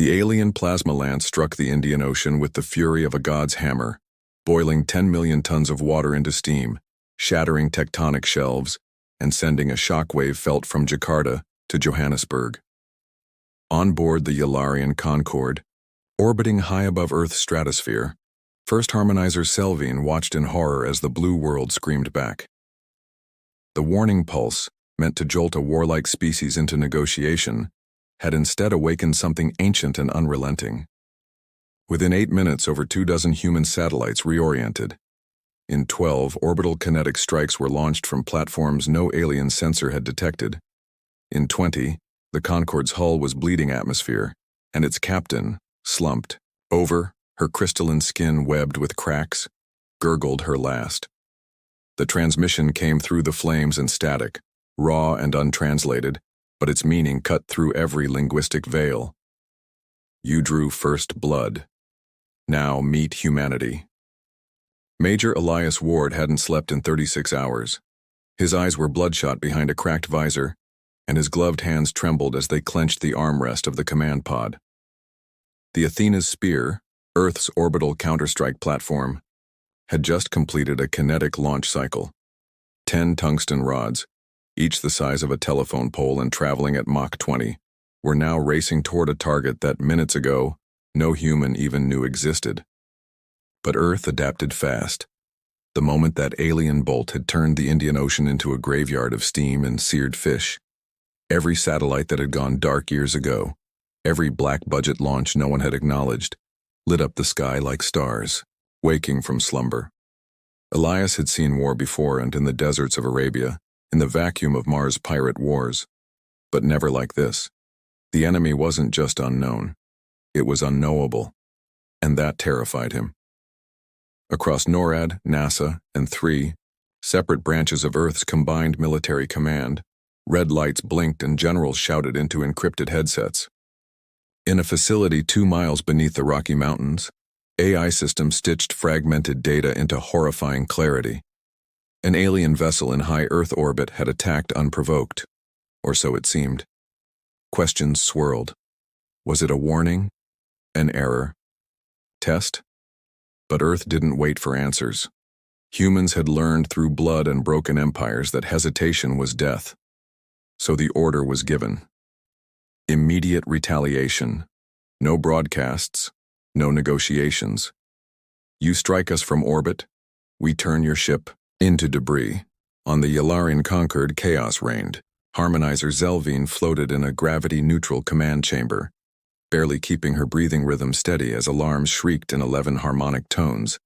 The alien plasma lance struck the Indian Ocean with the fury of a god's hammer, boiling 10 million tons of water into steam, shattering tectonic shelves, and sending a shockwave felt from Jakarta to Johannesburg. On board the Yelariin Concorde, orbiting high above Earth's stratosphere, First Harmonizer Yelariin watched in horror as the blue world screamed back. The warning pulse, meant to jolt a warlike species into negotiation, had instead awakened something ancient and unrelenting. Within 8 minutes, over 24 human satellites reoriented. In 12, orbital kinetic strikes were launched from platforms no alien sensor had detected. In 20, the Concorde's hull was bleeding atmosphere, and its captain, slumped over, her crystalline skin webbed with cracks, gurgled her last. The transmission came through the flames and static, raw and untranslated, but its meaning cut through every linguistic veil. You drew first blood. Now meet humanity. Major Elias Ward hadn't slept in 36 hours. His eyes were bloodshot behind a cracked visor, and his gloved hands trembled as they clenched the armrest of the command pod. The Athena's Spear, Earth's orbital counterstrike platform, had just completed a kinetic launch cycle. 10 tungsten rods, each the size of a telephone pole and traveling at Mach 20, were now racing toward a target that minutes ago no human even knew existed. But Earth adapted fast. The moment that alien bolt had turned the Indian Ocean into a graveyard of steam and seared fish, every satellite that had gone dark years ago, every black-budget launch no one had acknowledged, lit up the sky like stars, waking from slumber. Elias had seen war before and in the deserts of Arabia, in the vacuum of Mars' pirate wars, but never like this. The enemy wasn't just unknown, it was unknowable, and that terrified him. Across NORAD, NASA, and 3 separate branches of Earth's combined military command, red lights blinked and generals shouted into encrypted headsets. In a facility 2 miles beneath the Rocky Mountains, AI systems stitched fragmented data into horrifying clarity. An alien vessel in high Earth orbit had attacked unprovoked, or so it seemed. Questions swirled. Was it a warning? An error? Test? But Earth didn't wait for answers. Humans had learned through blood and broken empires that hesitation was death. So the order was given. Immediate retaliation. No broadcasts, no negotiations. You strike us from orbit, we turn your ship into debris. On the Yelariin Concorde, chaos reigned. Harmonizer Yelariin floated in a gravity-neutral command chamber, barely keeping her breathing rhythm steady as alarms shrieked in 11 harmonic tones,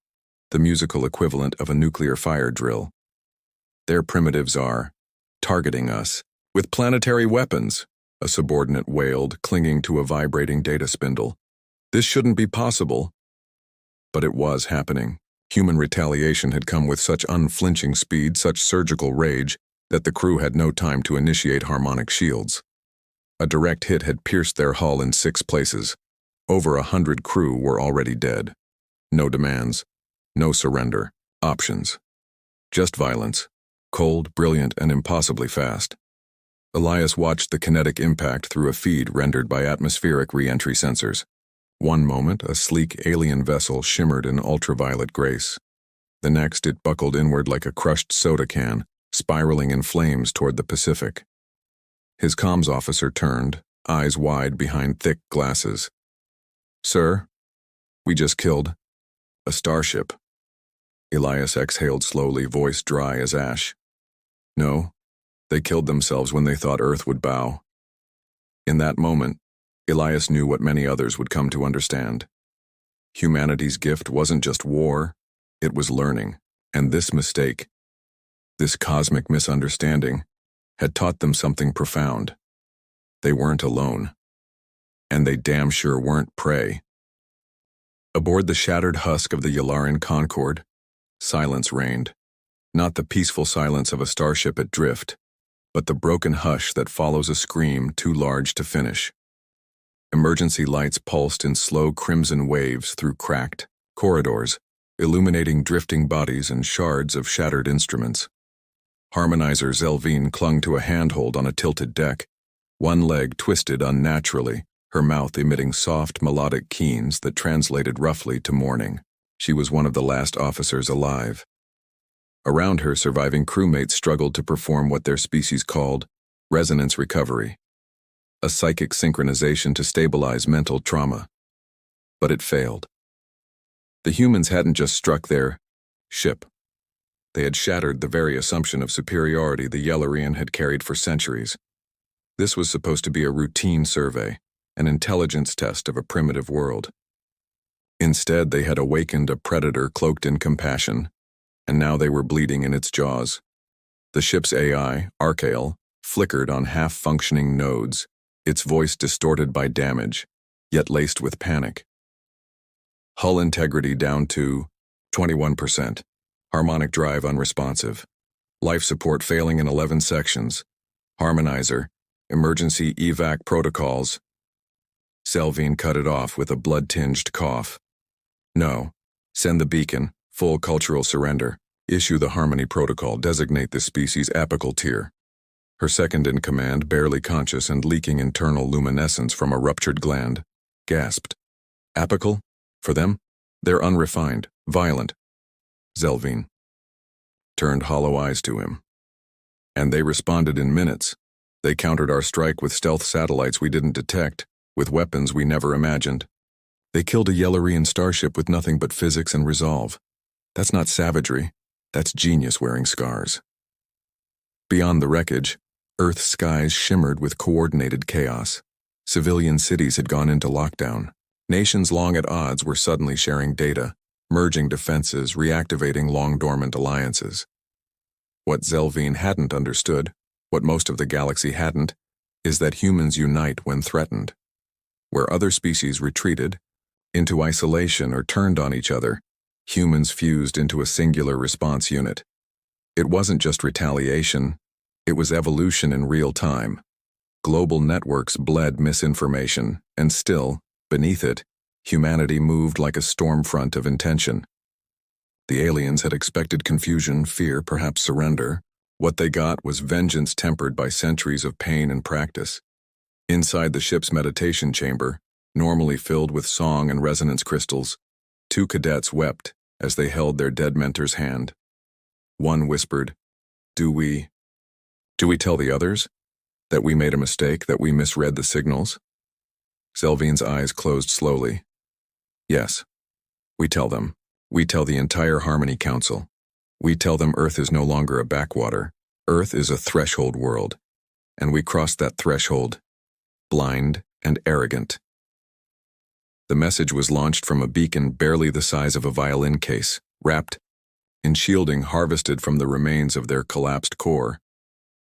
the musical equivalent of a nuclear fire drill. Their primitives are targeting us with planetary weapons, a subordinate wailed, clinging to a vibrating data spindle. This shouldn't be possible. But it was happening. Human retaliation had come with such unflinching speed, such surgical rage, that the crew had no time to initiate harmonic shields. A direct hit had pierced their hull in 6 places. Over 100 crew were already dead. No demands, no surrender, options. Just violence, cold, brilliant, and impossibly fast. Elias watched the kinetic impact through a feed rendered by atmospheric re-entry sensors. One moment, a sleek alien vessel shimmered in ultraviolet grace. The next, it buckled inward like a crushed soda can, spiraling in flames toward the Pacific. His comms officer turned, eyes wide behind thick glasses. "Sir, we just killed a starship." Elias exhaled slowly, voice dry as ash. "No, they killed themselves when they thought Earth would bow." In that moment, Elias knew what many others would come to understand. Humanity's gift wasn't just war, it was learning, and this mistake, this cosmic misunderstanding, had taught them something profound. They weren't alone. And they damn sure weren't prey. Aboard the shattered husk of the Yelariin Concorde, silence reigned. Not the peaceful silence of a starship at drift, but the broken hush that follows a scream too large to finish. Emergency lights pulsed in slow crimson waves through cracked corridors, illuminating drifting bodies and shards of shattered instruments. Harmonizer Yelariin clung to a handhold on a tilted deck, one leg twisted unnaturally, her mouth emitting soft, melodic keens that translated roughly to mourning. She was one of the last officers alive. Around her, surviving crewmates struggled to perform what their species called resonance recovery, a psychic synchronization to stabilize mental trauma. But it failed. The humans hadn't just struck their ship. They had shattered the very assumption of superiority the Yelariin had carried for centuries. This was supposed to be a routine survey, an intelligence test of a primitive world. Instead, they had awakened a predator cloaked in compassion, and now they were bleeding in its jaws. The ship's AI, Archael, flickered on half-functioning nodes, its voice distorted by damage, yet laced with panic. Hull integrity down to 21%. Harmonic drive unresponsive. Life support failing in 11 sections. Harmonizer. Emergency evac protocols. Yelariin cut it off with a blood-tinged cough. No. Send the beacon. Full cultural surrender. Issue the harmony protocol. Designate this species apical tier. Her second-in-command, barely conscious and leaking internal luminescence from a ruptured gland, gasped. Apical? For them? They're unrefined, violent. Yelariin turned hollow eyes to him. And they responded in minutes. They countered our strike with stealth satellites we didn't detect, with weapons we never imagined. They killed a Yelariin starship with nothing but physics and resolve. That's not savagery. That's genius wearing scars. Beyond the wreckage, Earth's skies shimmered with coordinated chaos. Civilian cities had gone into lockdown. Nations long at odds were suddenly sharing data, merging defenses, reactivating long-dormant alliances. What Yelariin hadn't understood, what most of the galaxy hadn't, is that humans unite when threatened. Where other species retreated into isolation or turned on each other, humans fused into a singular response unit. It wasn't just retaliation, it was evolution in real time. Global networks bled misinformation, and still, beneath it, humanity moved like a storm front of intention. The aliens had expected confusion, fear, perhaps surrender. What they got was vengeance tempered by centuries of pain and practice. Inside the ship's meditation chamber, normally filled with song and resonance crystals, two cadets wept as they held their dead mentor's hand. One whispered, Do we tell the others? That we made a mistake, that we misread the signals? Yelariin's eyes closed slowly. Yes, we tell them. We tell the entire Harmony Council. We tell them Earth is no longer a backwater. Earth is a threshold world. And we crossed that threshold, blind and arrogant. The message was launched from a beacon barely the size of a violin case, wrapped in shielding harvested from the remains of their collapsed core.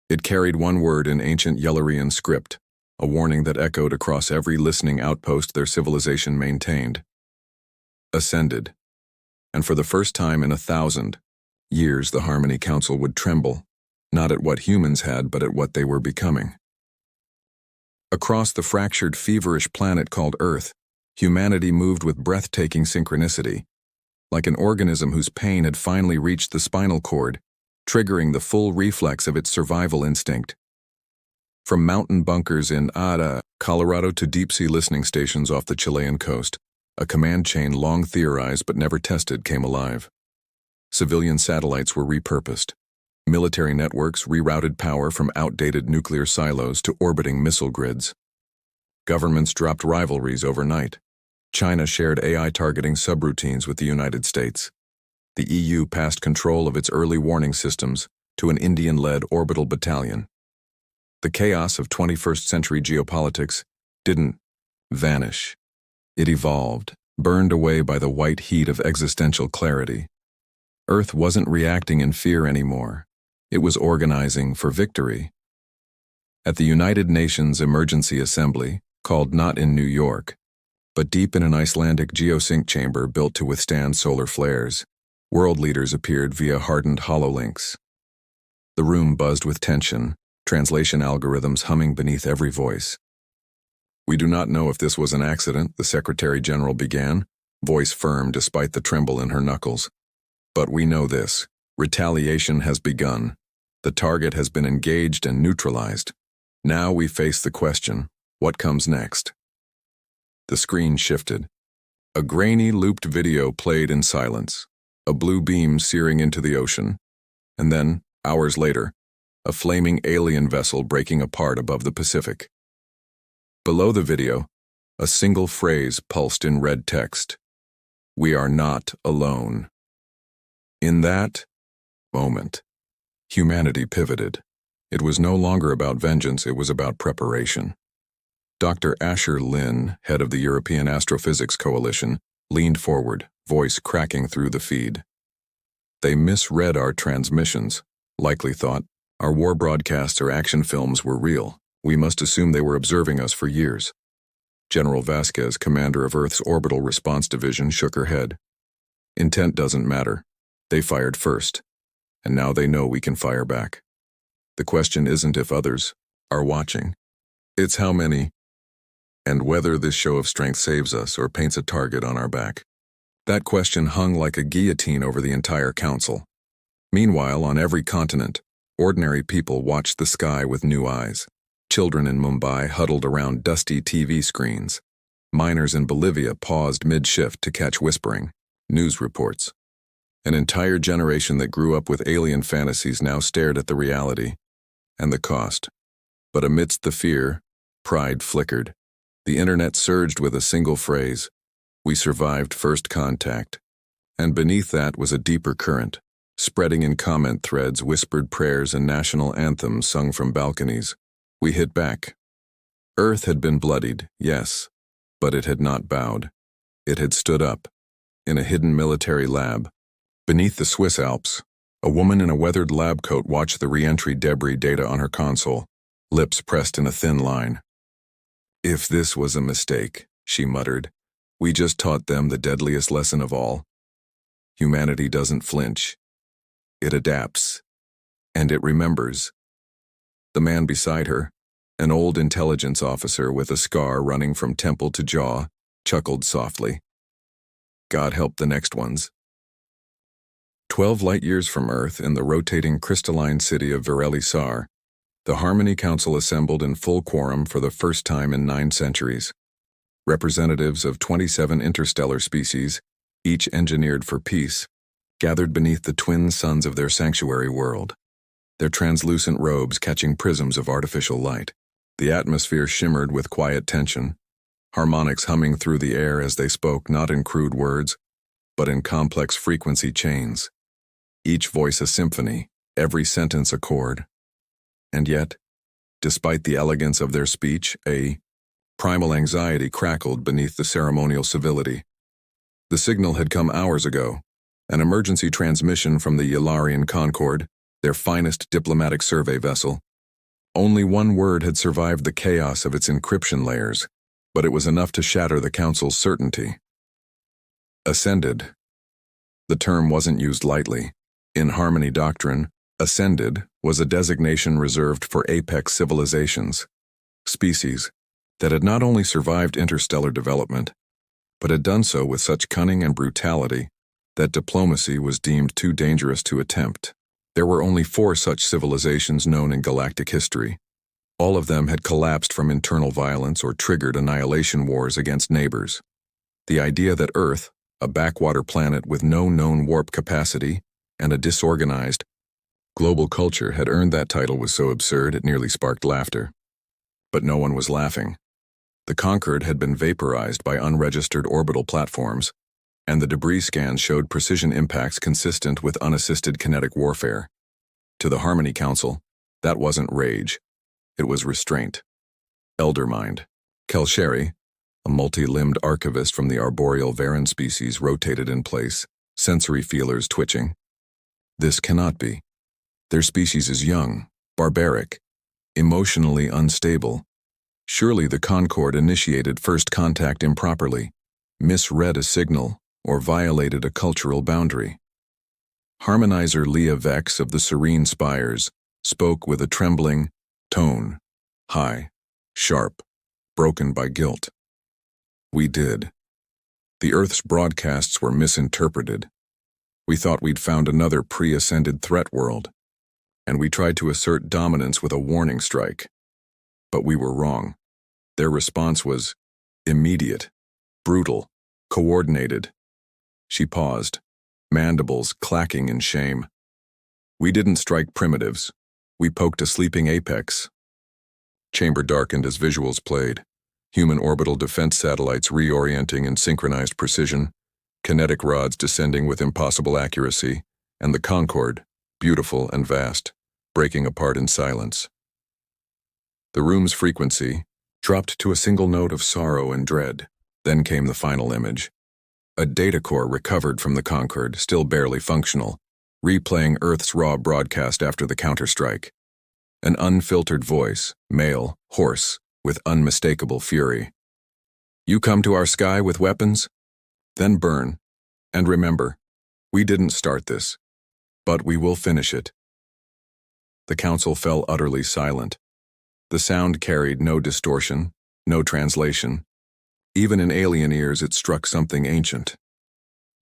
It carried one word in ancient Yelariin script, a warning that echoed across every listening outpost their civilization maintained. Ascended. And for the first time in 1,000 years, the Harmony Council would tremble, not at what humans had, but at what they were becoming. Across the fractured, feverish planet called Earth, humanity moved with breathtaking synchronicity, like an organism whose pain had finally reached the spinal cord, triggering the full reflex of its survival instinct. From mountain bunkers in Colorado to deep-sea listening stations off the Chilean coast, a command chain long theorized but never tested came alive. Civilian satellites were repurposed. Military networks rerouted power from outdated nuclear silos to orbiting missile grids. Governments dropped rivalries overnight. China shared AI targeting subroutines with the United States. The EU passed control of its early warning systems to an Indian-led orbital battalion. The chaos of 21st century geopolitics didn't vanish. It evolved, burned away by the white heat of existential clarity. Earth wasn't reacting in fear anymore. It was organizing for victory. At the United Nations Emergency Assembly, called not in New York, but deep in an Icelandic geosync chamber built to withstand solar flares, world leaders appeared via hardened hololinks. The room buzzed with tension, translation algorithms humming beneath every voice. We do not know if this was an accident, the Secretary General began, voice firm despite the tremble in her knuckles. But we know this. Retaliation has begun. The target has been engaged and neutralized. Now we face the question, what comes next? The screen shifted. A grainy, looped video played in silence, a blue beam searing into the ocean, and then, hours later, a flaming alien vessel breaking apart above the Pacific. Below the video, a single phrase pulsed in red text: "We are not alone." In that moment, humanity pivoted. It was no longer about vengeance, it was about preparation. Dr. Asher Lin, head of the European Astrophysics Coalition, leaned forward, voice cracking through the feed. "They misread our transmissions, likely thought our war broadcasts or action films were real. We must assume they were observing us for years." General Vasquez, commander of Earth's Orbital Response Division, shook her head. "Intent doesn't matter. They fired first, and now they know we can fire back. The question isn't if others are watching. It's how many, and whether this show of strength saves us or paints a target on our back." That question hung like a guillotine over the entire council. Meanwhile, on every continent, ordinary people watched the sky with new eyes. Children in Mumbai huddled around dusty TV screens. Miners in Bolivia paused mid-shift to catch whispering news reports. An entire generation that grew up with alien fantasies now stared at the reality and the cost. But amidst the fear, pride flickered. The internet surged with a single phrase: "We survived first contact." And beneath that was a deeper current, spreading in comment threads, whispered prayers, and national anthems sung from balconies. We hit back. Earth had been bloodied, yes, but it had not bowed. It had stood up. In a hidden military lab, beneath the Swiss Alps, a woman in a weathered lab coat watched the re-entry debris data on her console, lips pressed in a thin line. "If this was a mistake," she muttered, "we just taught them the deadliest lesson of all. Humanity doesn't flinch. It adapts. And it remembers." The man beside her, an old intelligence officer with a scar running from temple to jaw, chuckled softly. "God help the next ones." 12 light-years from Earth, in the rotating crystalline city of Vireli-Sar, the Harmony Council assembled in full quorum for the first time in 9 centuries. Representatives of 27 interstellar species, each engineered for peace, gathered beneath the twin suns of their sanctuary world, their translucent robes catching prisms of artificial light. The atmosphere shimmered with quiet tension, harmonics humming through the air as they spoke not in crude words, but in complex frequency chains. Each voice a symphony, every sentence a chord. And yet, despite the elegance of their speech, a primal anxiety crackled beneath the ceremonial civility. The signal had come hours ago, an emergency transmission from the Yelariin Concorde, their finest diplomatic survey vessel. Only one word had survived the chaos of its encryption layers, but it was enough to shatter the Council's certainty. Ascended. The term wasn't used lightly. In Harmony doctrine, ascended was a designation reserved for apex civilizations, species that had not only survived interstellar development, but had done so with such cunning and brutality that diplomacy was deemed too dangerous to attempt. There were only 4 such civilizations known in galactic history. All of them had collapsed from internal violence or triggered annihilation wars against neighbors. The idea that Earth, a backwater planet with no known warp capacity and a disorganized, global culture, had earned that title was so absurd it nearly sparked laughter. But no one was laughing. The Concorde had been vaporized by unregistered orbital platforms, and the debris scans showed precision impacts consistent with unassisted kinetic warfare. To the Harmony Council, that wasn't rage. It was restraint. Eldermind. Kelsheri, a multi-limbed archivist from the arboreal Varan species, rotated in place, sensory feelers twitching. This cannot be. Their species is young, barbaric, emotionally unstable. Surely the Concorde initiated first contact improperly, misread a signal, or violated a cultural boundary. Harmonizer Leah Vex of the Serene Spires spoke with a trembling tone, high, sharp, broken by guilt. "We did. The Earth's broadcasts were misinterpreted. We thought we'd found another pre-ascended threat world, and we tried to assert dominance with a warning strike. But we were wrong. Their response was immediate, Brutal. Coordinated. She paused, mandibles clacking in shame. We didn't strike primitives. We poked a sleeping apex. Chamber darkened as visuals played. Human orbital defense satellites reorienting in synchronized precision, kinetic rods descending with impossible accuracy, and the Concorde, beautiful and vast, breaking apart in silence. The room's frequency dropped to a single note of sorrow and dread. Then came the final image. A data core recovered from the Concorde, still barely functional, replaying Earth's raw broadcast after the counterstrike. An unfiltered voice, male, hoarse, with unmistakable fury. You come to our sky with weapons? Then burn. And remember, we didn't start this, but we will finish it. The council fell utterly silent. The sound carried no distortion, no translation. Even in alien ears it struck something ancient.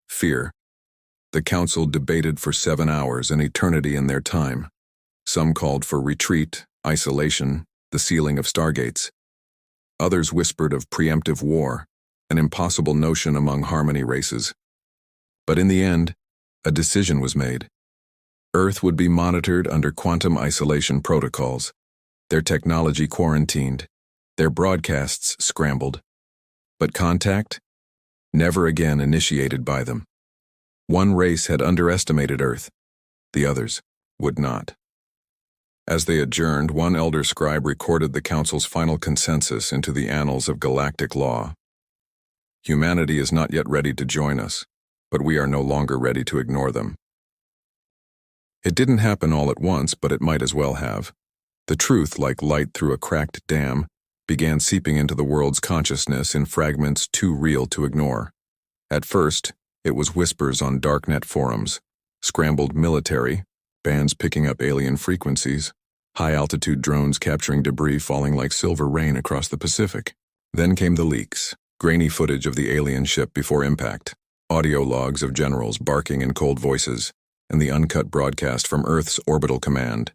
Fear. The council debated for 7 hours, an eternity in their time. Some called for retreat, isolation, the sealing of stargates. Others whispered of preemptive war, an impossible notion among harmony races. But in the end, a decision was made. Earth would be monitored under quantum isolation protocols, their technology quarantined, their broadcasts scrambled. But contact? Never again initiated by them. One race had underestimated Earth. The others would not. As they adjourned, one elder scribe recorded the council's final consensus into the annals of galactic law. Humanity is not yet ready to join us, but we are no longer ready to ignore them. It didn't happen all at once, but it might as well have. The truth, like light through a cracked dam, began seeping into the world's consciousness in fragments too real to ignore. At first, it was whispers on darknet forums, scrambled military, bands picking up alien frequencies, high-altitude drones capturing debris falling like silver rain across the Pacific. Then came the leaks, grainy footage of the alien ship before impact, audio logs of generals barking in cold voices, and the uncut broadcast from Earth's orbital command.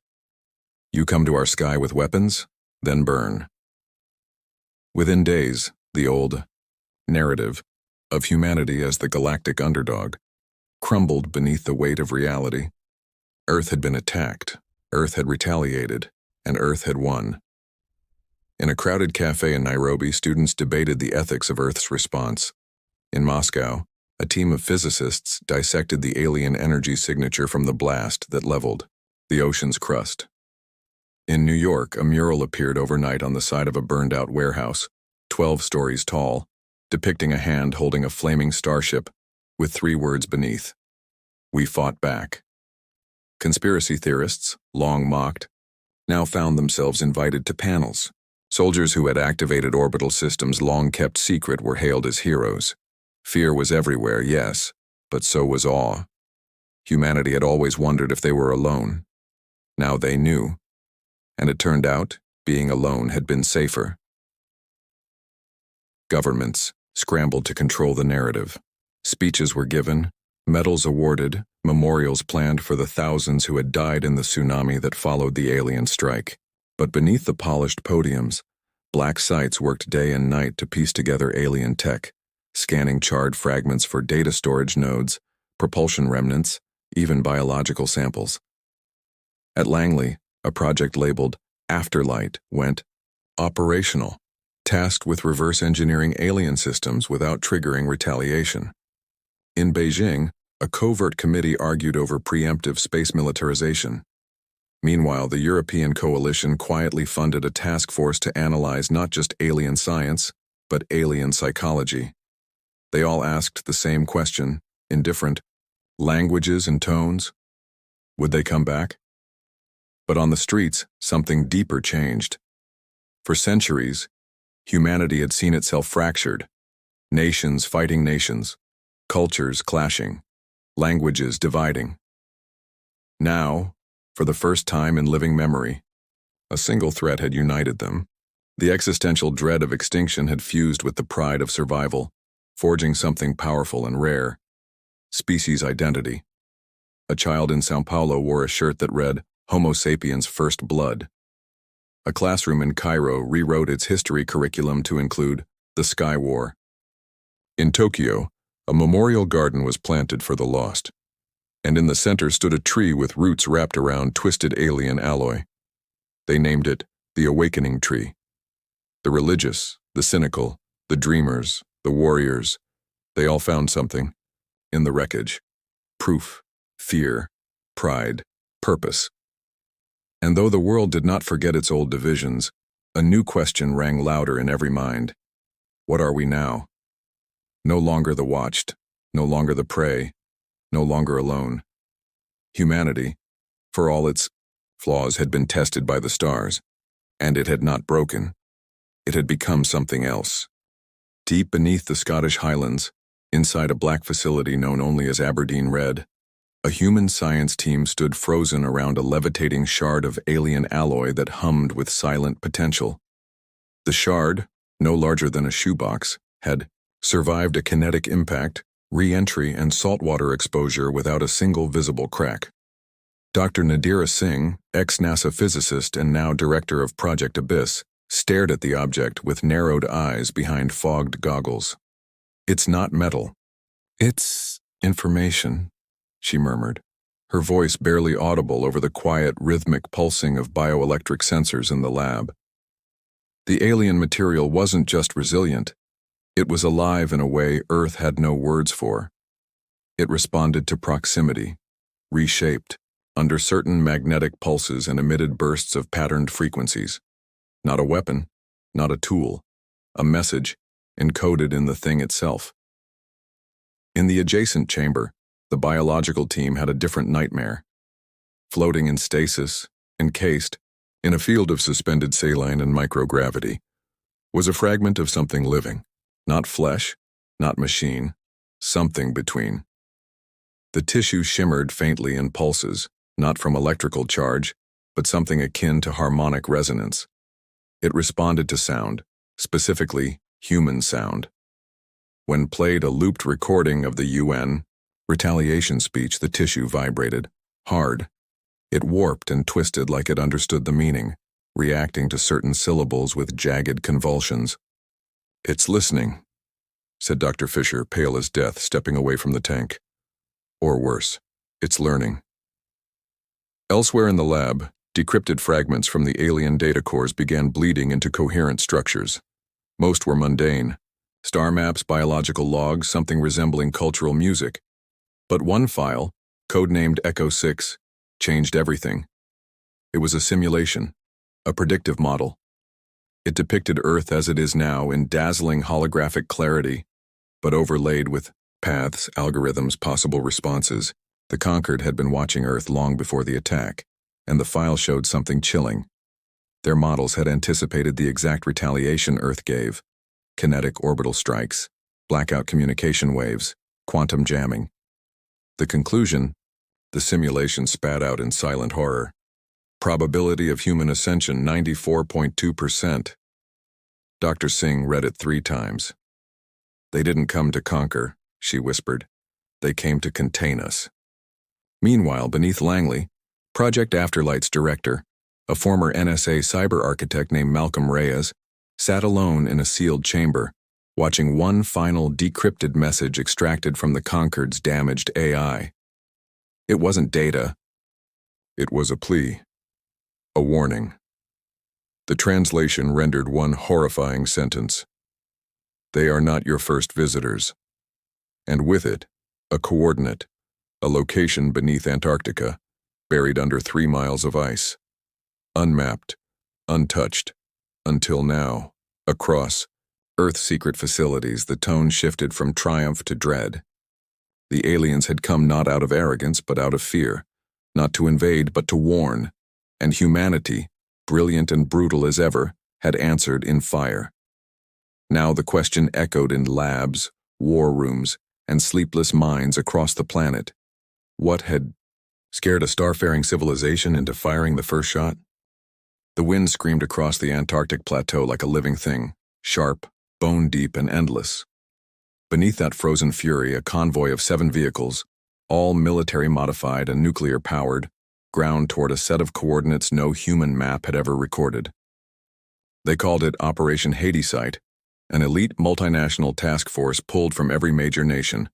You come to our sky with weapons, then burn. Within days, the old narrative of humanity as the galactic underdog crumbled beneath the weight of reality. Earth had been attacked, Earth had retaliated, and Earth had won. In a crowded cafe in Nairobi, students debated the ethics of Earth's response. In Moscow, a team of physicists dissected the alien energy signature from the blast that leveled the ocean's crust. In New York, a mural appeared overnight on the side of a burned-out warehouse, 12 stories tall, depicting a hand holding a flaming starship, with 3 words beneath: We fought back. Conspiracy theorists, long mocked, now found themselves invited to panels. Soldiers who had activated orbital systems long kept secret were hailed as heroes. Fear was everywhere, yes, but so was awe. Humanity had always wondered if they were alone. Now they knew. And it turned out, being alone had been safer. Governments scrambled to control the narrative. Speeches were given, medals awarded, memorials planned for the thousands who had died in the tsunami that followed the alien strike. But beneath the polished podiums, black sites worked day and night to piece together alien tech, scanning charred fragments for data storage nodes, propulsion remnants, even biological samples. At Langley, a project labeled Afterlight went operational, tasked with reverse engineering alien systems without triggering retaliation. In Beijing, a covert committee argued over preemptive space militarization. Meanwhile, the European coalition quietly funded a task force to analyze not just alien science, but alien psychology. They all asked the same question, in different languages and tones. Would they come back? But on the streets, something deeper changed. For centuries, humanity had seen itself fractured, nations fighting nations, cultures clashing, languages dividing. Now, for the first time in living memory, a single threat had united them. The existential dread of extinction had fused with the pride of survival, forging something powerful and rare: species identity. A child in São Paulo wore a shirt that read, Homo sapiens first blood. A classroom in Cairo rewrote its history curriculum to include the Sky War. In Tokyo, a memorial garden was planted for the lost, and in the center stood a tree with roots wrapped around twisted alien alloy. They named it the Awakening Tree. The religious, the cynical, the dreamers, the warriors, they all found something in the wreckage. Proof, fear, pride, purpose. And though the world did not forget its old divisions, a new question rang louder in every mind. What are we now? No longer the watched, no longer the prey, no longer alone. Humanity, for all its flaws, had been tested by the stars, and it had not broken. It had become something else. Deep beneath the Scottish Highlands, inside a black facility known only as Aberdeen Red, a human science team stood frozen around a levitating shard of alien alloy that hummed with silent potential. The shard, no larger than a shoebox, had survived a kinetic impact, re-entry, and saltwater exposure without a single visible crack. Dr. Nadira Singh, ex-NASA physicist and now director of Project Abyss, stared at the object with narrowed eyes behind fogged goggles. "It's not metal. It's information," she murmured, her voice barely audible over the quiet, rhythmic pulsing of bioelectric sensors in the lab. The alien material wasn't just resilient. It was alive in a way Earth had no words for. It responded to proximity, reshaped, under certain magnetic pulses and emitted bursts of patterned frequencies. Not a weapon, not a tool, a message encoded in the thing itself. In the adjacent chamber, the biological team had a different nightmare. Floating in stasis, encased, in a field of suspended saline and microgravity, was a fragment of something living. Not flesh, not machine, something between. The tissue shimmered faintly in pulses, not from electrical charge, but something akin to harmonic resonance. It responded to sound, specifically human sound. When played a looped recording of the UN retaliation speech, the tissue vibrated, hard. It warped and twisted like it understood the meaning, reacting to certain syllables with jagged convulsions. "It's listening," said Dr. Fisher, pale as death, stepping away from the tank. "Or worse, it's learning." Elsewhere in the lab, decrypted fragments from the alien data cores began bleeding into coherent structures. Most were mundane. Star maps, biological logs, something resembling cultural music. But one file, codenamed Echo 6, changed everything. It was a simulation, a predictive model. It depicted Earth as it is now in dazzling holographic clarity, but overlaid with paths, algorithms, possible responses. The Conquered had been watching Earth long before the attack, and the file showed something chilling. Their models had anticipated the exact retaliation Earth gave: kinetic orbital strikes, blackout communication waves, quantum jamming. The conclusion, the simulation spat out in silent horror. Probability of human ascension 94.2%. Dr. Singh read it 3 times. "They didn't come to conquer," she whispered. "They came to contain us." Meanwhile, beneath Langley, Project Afterlight's director, a former NSA cyber architect named Malcolm Reyes, sat alone in a sealed chamber, watching one final decrypted message extracted from the Conquered's damaged AI. It wasn't data. It was a plea. A warning. The translation rendered one horrifying sentence: "They are not your first visitors." And with it, a coordinate, a location beneath Antarctica, buried under 3 miles of ice. Unmapped, untouched, until now. Across Earth's secret facilities, the tone shifted from triumph to dread. The aliens had come not out of arrogance, but out of fear, not to invade, but to warn. And humanity, brilliant and brutal as ever, had answered in fire. Now the question echoed in labs, war rooms, and sleepless minds across the planet. What had scared a starfaring civilization into firing the first shot? The wind screamed across the Antarctic plateau like a living thing, sharp, bone-deep, and endless. Beneath that frozen fury, a convoy of 7 vehicles, all military-modified and nuclear-powered, ground toward a set of coordinates no human map had ever recorded. They called it Operation Hadesite, An elite multinational task force pulled from every major nation,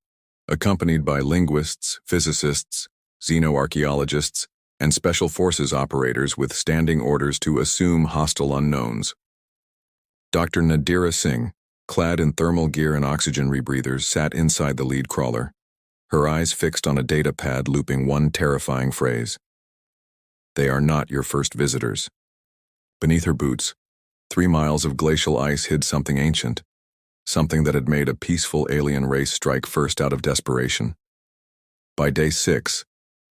accompanied by linguists, physicists, xenoarchaeologists, and special forces operators with standing orders to assume hostile unknowns. Dr. Nadira Singh, clad in thermal gear and oxygen rebreathers, sat inside the lead crawler, her eyes fixed on a data pad looping one terrifying phrase. "They are not your first visitors." Beneath her boots, 3 miles of glacial ice hid something ancient, something that had made a peaceful alien race strike first out of desperation. By day 6,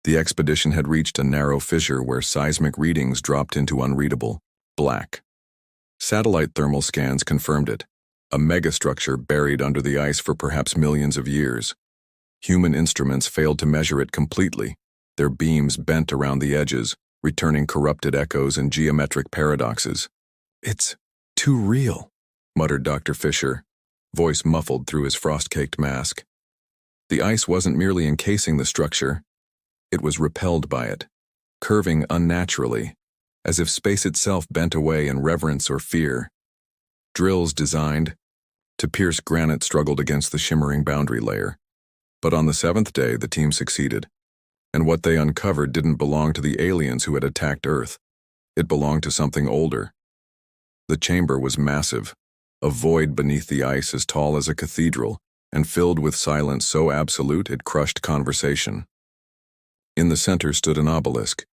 the expedition had reached a narrow fissure where seismic readings dropped into unreadable black. Satellite thermal scans confirmed it, a megastructure buried under the ice for perhaps millions of years. Human instruments failed to measure it completely, their beams bent around the edges, returning corrupted echoes and geometric paradoxes. "It's too real," muttered Dr. Fisher, voice muffled through his frost-caked mask. The ice wasn't merely encasing the structure, it was repelled by it, curving unnaturally, as if space itself bent away in reverence or fear. Drills designed to pierce granite struggled against the shimmering boundary layer. But on the 7th day, the team succeeded, and what they uncovered didn't belong to the aliens who had attacked Earth. It belonged to something older. The chamber was massive, a void beneath the ice as tall as a cathedral, and filled with silence so absolute it crushed conversation. In the center stood an obelisk,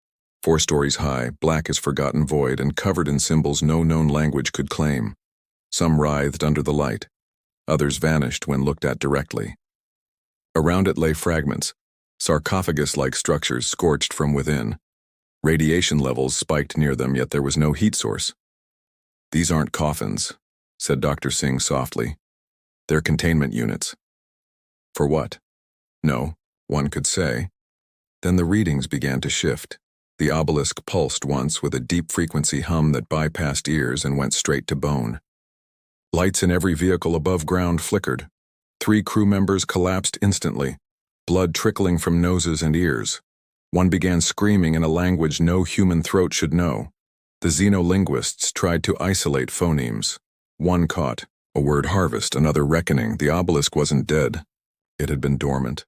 4 stories high, black as forgotten void, and covered in symbols no known language could claim. Some writhed under the light, others vanished when looked at directly. Around it lay fragments, sarcophagus-like structures scorched from within. Radiation levels spiked near them, yet there was no heat source. "These aren't coffins," said Dr. Singh softly. "They're containment units." "For what?" "No," one could say. Then the readings began to shift. The obelisk pulsed once with a deep frequency hum that bypassed ears and went straight to bone. Lights in every vehicle above ground flickered. 3 crew members collapsed instantly, blood trickling from noses and ears. One began screaming in a language no human throat should know. The xenolinguists tried to isolate phonemes. One caught a word harvest, another reckoning. The obelisk wasn't dead. It had been dormant,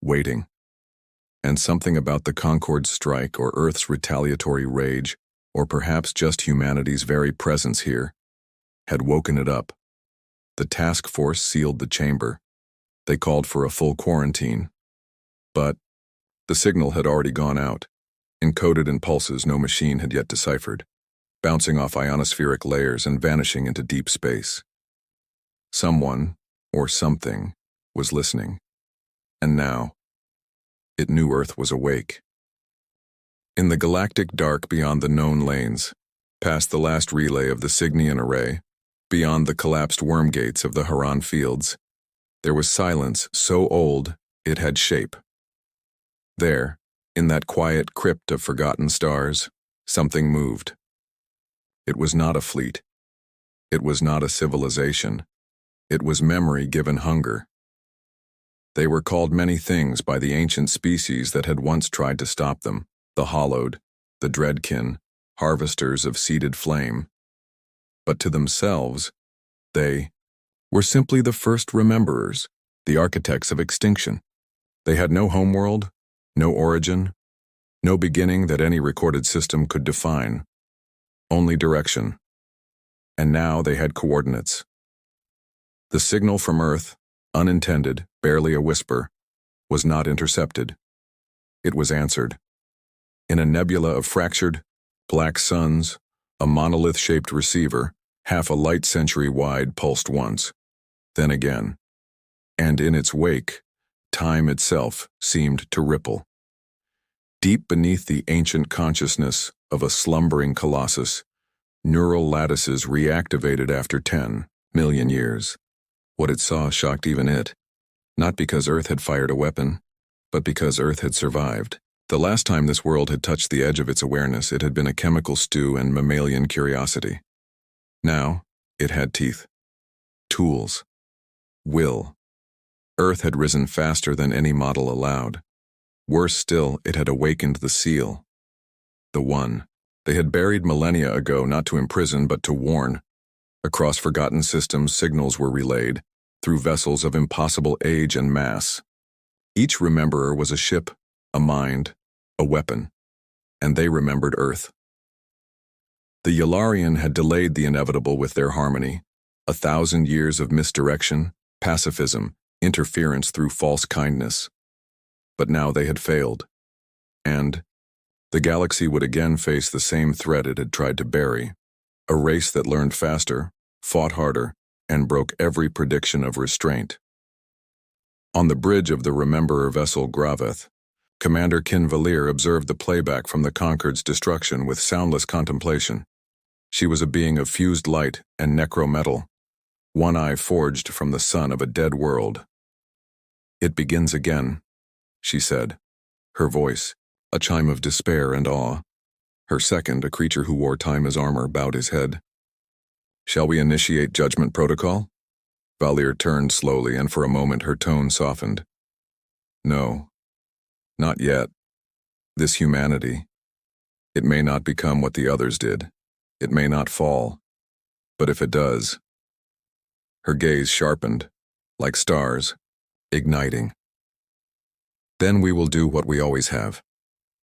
waiting. And something about the Concorde strike, or Earth's retaliatory rage, or perhaps just humanity's very presence here, had woken it up. The task force sealed the chamber. They called for a full quarantine. But the signal had already gone out, encoded in pulses no machine had yet deciphered, bouncing off ionospheric layers and vanishing into deep space. Someone, or something, was listening. And now, it knew Earth was awake. In the galactic dark beyond the known lanes, past the last relay of the Cygnian array, beyond the collapsed worm gates of the Haran fields, there was silence so old it had shape. There, in that quiet crypt of forgotten stars, something moved. It was not a fleet. It was not a civilization. It was memory given hunger. They were called many things by the ancient species that had once tried to stop them: the Hollowed, the Dreadkin, harvesters of seeded flame. But to themselves, they were simply the first rememberers, the architects of extinction. They had no homeworld, no origin, no beginning that any recorded system could define, only direction. And now they had coordinates. The signal from Earth, unintended, barely a whisper, was not intercepted. It was answered. In a nebula of fractured, black suns, a monolith-shaped receiver, half a light century wide, pulsed once, then again. And in its wake, time itself seemed to ripple. Deep beneath the ancient consciousness of a slumbering colossus, neural lattices reactivated after 10 million years. What it saw shocked even it, not because Earth had fired a weapon, but because Earth had survived. The last time this world had touched the edge of its awareness, it had been a chemical stew and mammalian curiosity. Now, it had teeth, tools, will. Earth had risen faster than any model allowed. Worse still, it had awakened the seal. The one they had buried millennia ago, not to imprison but to warn. Across forgotten systems, signals were relayed, through vessels of impossible age and mass. Each rememberer was a ship, a mind, a weapon, and they remembered Earth. The Yelariin had delayed the inevitable with their harmony, 1,000 years of misdirection, pacifism, interference through false kindness. But now they had failed, and the galaxy would again face the same threat it had tried to bury, a race that learned faster, fought harder, and broke every prediction of restraint. On the bridge of the Rememberer vessel Graveth, Commander Kinvalir observed the playback from the Concord's destruction with soundless contemplation. She was a being of fused light and necrometal, one eye forged from the sun of a dead world. "It begins again," she said, her voice a chime of despair and awe. Her second, a creature who wore time as armor, bowed his head. "Shall we initiate judgment protocol?" Valir turned slowly, and for a moment her tone softened. "No, not yet. This humanity, it may not become what the others did. It may not fall. But if it does..." Her gaze sharpened, like stars, igniting. "Then we will do what we always have.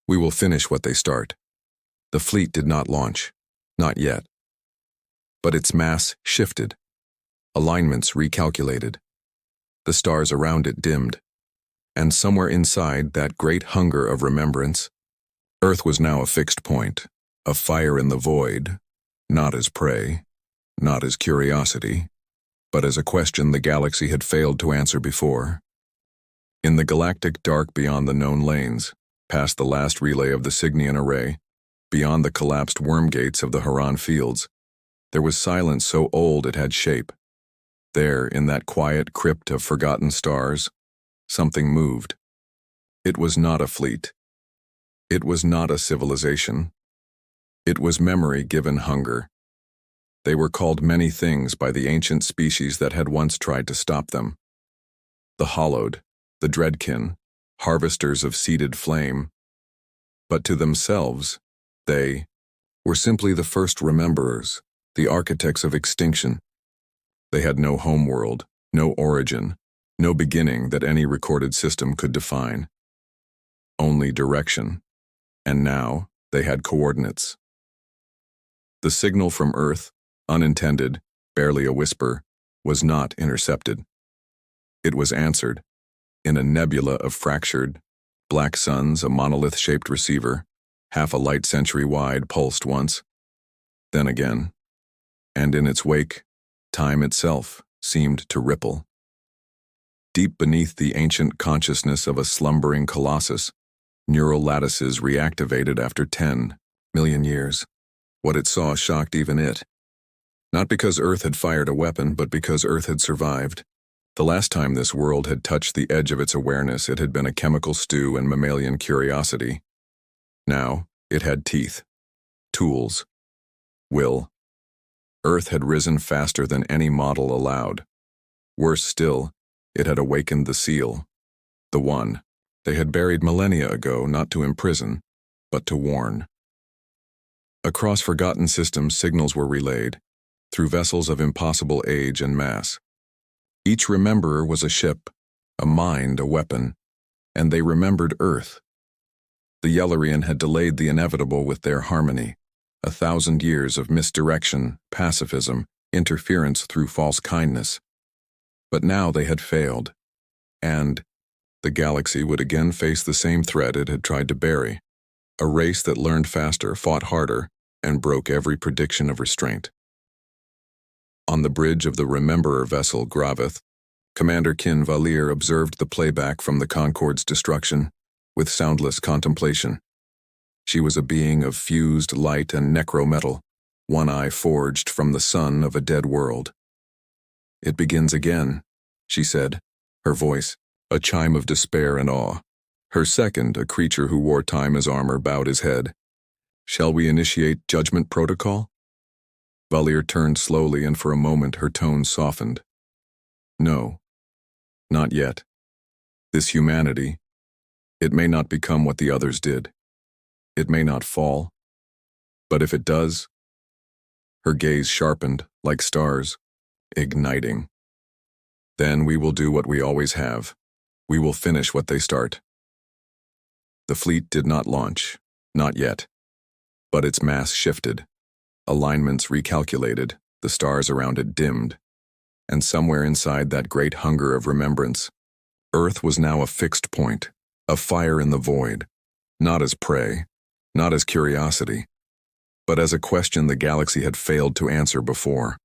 We will finish what they start." The fleet did not launch, not yet. But its mass shifted, alignments recalculated. The stars around it dimmed, and somewhere inside that great hunger of remembrance, Earth was now a fixed point, a fire in the void, not as prey, not as curiosity, but as a question the galaxy had failed to answer before. In the galactic dark beyond the known lanes, past the last relay of the Cygnian array, beyond the collapsed worm gates of the Haran fields, there was silence so old it had shape. There, in that quiet crypt of forgotten stars, something moved. It was not a fleet. It was not a civilization. It was memory given hunger. They were called many things by the ancient species that had once tried to stop them. The Hallowed, the Dreadkin, harvesters of seeded flame. But to themselves, they were simply the first rememberers, the architects of extinction. They had no homeworld, no origin, no beginning that any recorded system could define. Only direction. And now they had coordinates. The signal from Earth, unintended, barely a whisper, was not intercepted. It was answered, in a nebula of fractured, black suns, a monolith-shaped receiver, half a light century wide, pulsed once, then again, and in its wake, time itself seemed to ripple. Deep beneath the ancient consciousness of a slumbering colossus, neural lattices reactivated after 10 million years. What it saw shocked even it. Not because Earth had fired a weapon, but because Earth had survived. The last time this world had touched the edge of its awareness, it had been a chemical stew and mammalian curiosity. Now, it had teeth, tools, will. Earth had risen faster than any model allowed. Worse still, it had awakened the seal, the one they had buried millennia ago, not to imprison, but to warn. Across forgotten systems, signals were relayed, through vessels of impossible age and mass. Each rememberer was a ship, a mind, a weapon, and they remembered Earth. The Yelariin had delayed the inevitable with their harmony, 1,000 years of misdirection, pacifism, interference through false kindness. But now they had failed, and the galaxy would again face the same threat it had tried to bury, a race that learned faster, fought harder, and broke every prediction of restraint. On the bridge of the Rememberer vessel Graveth, Commander Kinvalir observed the playback from the Concord's destruction with soundless contemplation. She was a being of fused light and necrometal, one eye forged from the sun of a dead world. "It begins again," she said, her voice a chime of despair and awe. Her second, a creature who wore time as armor, bowed his head. "Shall we initiate judgment protocol?" Valir turned slowly, and for a moment her tone softened. "No, not yet. This humanity, it may not become what the others did. It may not fall. But if it does..." Her gaze sharpened, like stars, igniting. Then we will do what we always have. We will finish what they start. The fleet did not launch, not yet. But its mass shifted. Alignments recalculated, the stars around it dimmed. And somewhere inside that great hunger of remembrance, Earth was now a fixed point, a fire in the void, not as prey, not as curiosity, but as a question the galaxy had failed to answer before.